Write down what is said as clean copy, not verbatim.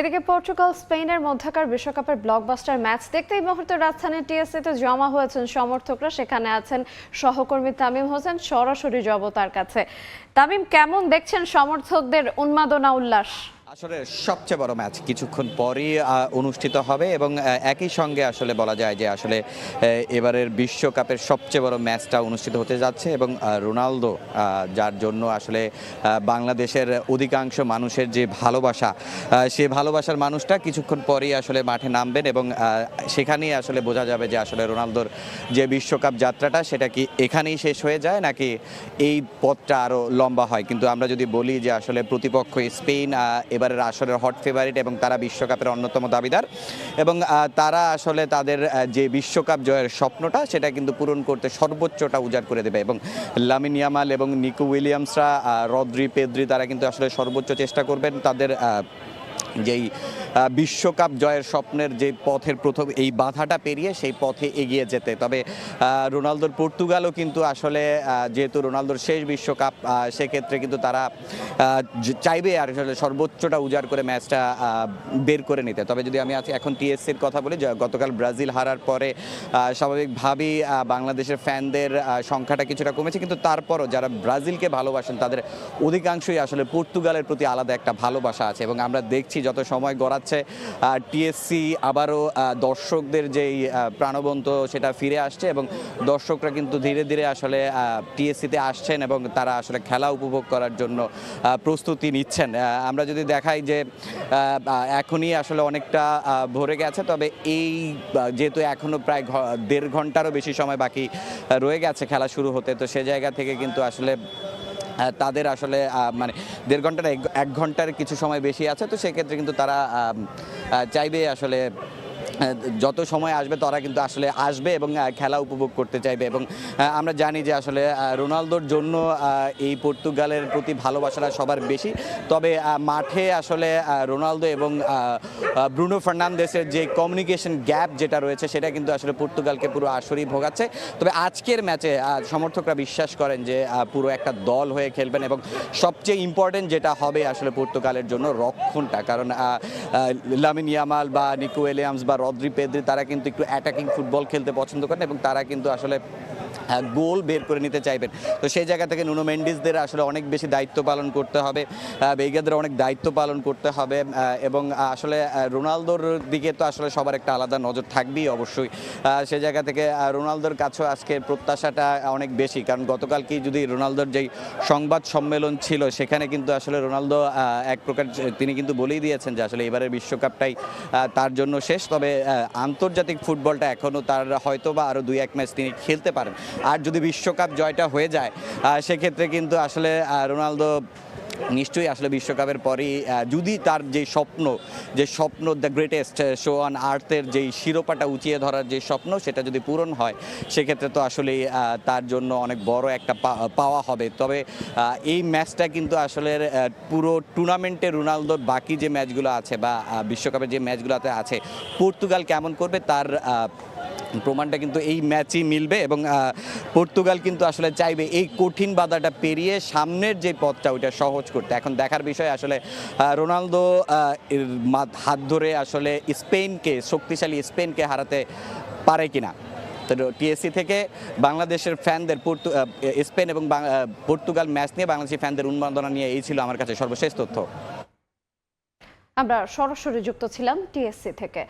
এদিকে পর্তুগাল স্পেনের মধ্যকার বিশ্বকাপের ব্লকবাস্টার ম্যাচ দেখতে এই মুহূর্তে রাজধানীর টিএসসিতে জমা হয়েছেন সমর্থকরা। সেখানে আছেন সহকর্মী তামিম হোসেন, সরাসরি যাব তার কাছে। তামিম, কেমন দেখছেন সমর্থকদের উন্মাদনা উল্লাস? আসলে সবচেয়ে বড় ম্যাচ কিছুক্ষণ পরই অনুষ্ঠিত হবে এবং একই সঙ্গে আসলে বলা যায় যে আসলে এবারের বিশ্বকাপের সবচেয়ে বড় ম্যাচটা অনুষ্ঠিত হতে যাচ্ছে এবং রোনালদো, যার জন্য আসলে বাংলাদেশের অধিকাংশ মানুষের যে ভালোবাসা, সেই ভালোবাসার মানুষটা কিছুক্ষণ পরই আসলে মাঠে নামবেন এবং সেখানেই আসলে বোঝা যাবে যে আসলে রোনালদোর যে বিশ্বকাপ যাত্রাটা সেটা কি এখানেই শেষ হয়ে যায় নাকি এই পথটা আরও লম্বা হয়। কিন্তু আমরা যদি বলি যে আসলে প্রতিপক্ষ স্পেন এবারের আসরের হট ফেভারিট এবং তারা বিশ্বকাপের অন্যতম দাবিদার এবং তারা আসলে তাদের যে বিশ্বকাপ জয়ের স্বপ্নটা সেটা কিন্তু পূরণ করতে সর্বোচ্চটা উজাড় করে দেবে এবং লামিন ইয়ামাল এবং নিকো উইলিয়ামসরা, রদ্রি, পেদ্রি তারা কিন্তু আসলে সর্বোচ্চ চেষ্টা করবেন তাদের যেই বিশ্বকাপ জয়ের স্বপ্নের যে পথের প্রথম এই বাধাটা পেরিয়ে সেই পথে এগিয়ে যেতে। তবে রোনালদোর পর্তুগালও কিন্তু আসলে যেহেতু রোনালদোর শেষ বিশ্বকাপ, সেক্ষেত্রে কিন্তু তারা চাইবে আর আসলে সর্বোচ্চটা উজাড় করে ম্যাচটা বের করে নিতে। তবে যদি আমি এখন টিএসসির কথা বলি, গতকাল ব্রাজিল হারার পরে স্বাভাবিকভাবেই বাংলাদেশের ফ্যানদের সংখ্যাটা কিছুটা কমেছে, কিন্তু তারপরও যারা ব্রাজিলকে ভালোবাসেন তাদের অধিকাংশই আসলে পর্তুগালের প্রতি আলাদা একটা ভালোবাসা আছে এবং আমরা দেখছি যত সময় গড়াচ্ছে টিএসসি আবারও দর্শকদের যেই প্রাণবন্ত সেটা ফিরে আসছে এবং দর্শকরা কিন্তু ধীরে ধীরে আসলে টিএসসিতে আসছেন এবং তারা আসলে খেলা উপভোগ করার জন্য প্রস্তুতি নিচ্ছেন। আমরা যদি দেখাই যে এখনই আসলে অনেকটা ভরে গেছে, তবে এই যেহেতু এখনও প্রায় 1.5 ঘন্টারও বেশি সময় বাকি রয়ে গেছে খেলা শুরু হতে, তো সে জায়গা থেকে কিন্তু আসলে তাদের আসলে মানে 1.5 ঘন্টার 1 ঘন্টার কিছু সময় বেশি আছে, তো সেক্ষেত্রে কিন্তু তারা চাইবে আসলে যত সময় আসবে তারা কিন্তু আসলে আসবে এবং খেলা উপভোগ করতে চাইবে এবং আমরা জানি যে আসলে রোনালদোর জন্য এই পর্তুগালের প্রতি ভালোবাসাটা সবার বেশি। তবে মাঠে আসলে রোনালদো এবং ব্রুনো ফার্নান্দেসের যে কমিউনিকেশন গ্যাপ যেটা রয়েছে সেটা কিন্তু আসলে পর্তুগালকে পুরো আসরেই ভোগাচ্ছে। তবে আজকের ম্যাচে সমর্থকরা বিশ্বাস করেন যে পুরো একটা দল হয়ে খেলবেন এবং সবচেয়ে ইম্পর্টেন্ট যেটা হবে আসলে পর্তুগালের জন্য রক্ষণটা, কারণ লামিন ইয়ামাল বা নিকো উইলিয়ামস বা রদ্রি, পেদ্রি তারা কিন্তু একটু অ্যাটাকিং ফুটবল খেলতে পছন্দ করেন এবং তারা কিন্তু আসলে গোল বের করে নিতে চাইবেন। তো সেই জায়গা থেকে নুনো মেন্ডিসদের আসলে অনেক বেশি দায়িত্ব পালন করতে হবে, বেইগাদের অনেক দায়িত্ব পালন করতে হবে এবং আসলে রোনালদোর দিকে তো আসলে সবার একটা আলাদা নজর থাকবেই অবশ্যই। সেই জায়গা থেকে রোনালদোর কাছেও আজকে প্রত্যাশাটা অনেক বেশি, কারণ গতকালকেই যদি রোনালদোর যেই সংবাদ সম্মেলন ছিল সেখানে কিন্তু আসলে রোনালদো এক প্রকার তিনি কিন্তু বলেই দিয়েছেন যে আসলে এবারের বিশ্বকাপটাই তার জন্য শেষ। তবে আন্তর্জাতিক ফুটবলটা এখনও তার হয়তো বা আরও 2-1 ম্যাচ তিনি খেলতে পারেন। আর যদি বিশ্বকাপ জয়টা হয়ে যায় সেক্ষেত্রে কিন্তু আসলে রোনালদো নিশ্চয়ই আসলে বিশ্বকাপের পরই যদি তার যে স্বপ্ন দ্য গ্রেটেস্ট শো অন আর্থের যেই শিরোপাটা উঁচিয়ে ধরার যে স্বপ্ন সেটা যদি পূরণ হয় সেক্ষেত্রে তো আসলেই তার জন্য অনেক বড় একটা পাওয়া হবে। তবে এই ম্যাচটা কিন্তু আসলে পুরো টুর্নামেন্টে রোনালদোর বাকি যে ম্যাচগুলো আছে বা বিশ্বকাপের যে ম্যাচগুলোতে আছে পর্তুগাল কেমন করবে তার প্রমাণটা কিন্তু এই ম্যাচই মিলবে এবং পর্তুগাল কিন্তু আসলে চাইবে এই কঠিন বাধাটা পেরিয়ে সামনের যে পথটা ওইটা সহজ করতে। এখন দেখার বিষয় আসলে রোনালদো হাত ধরে আসলে শক্তিশালী স্পেনকে হারাতে পারে কিনা। তো টিএসসি থেকে বাংলাদেশের ফ্যানদের স্পেন এবং পর্তুগাল ম্যাচ নিয়ে বাংলাদেশি ফ্যানদের উন্মাদনা নিয়ে এই ছিল আমার কাছে সর্বশেষ তথ্য। আমরা সরাসরি যুক্ত ছিলাম টিএসসি থেকে।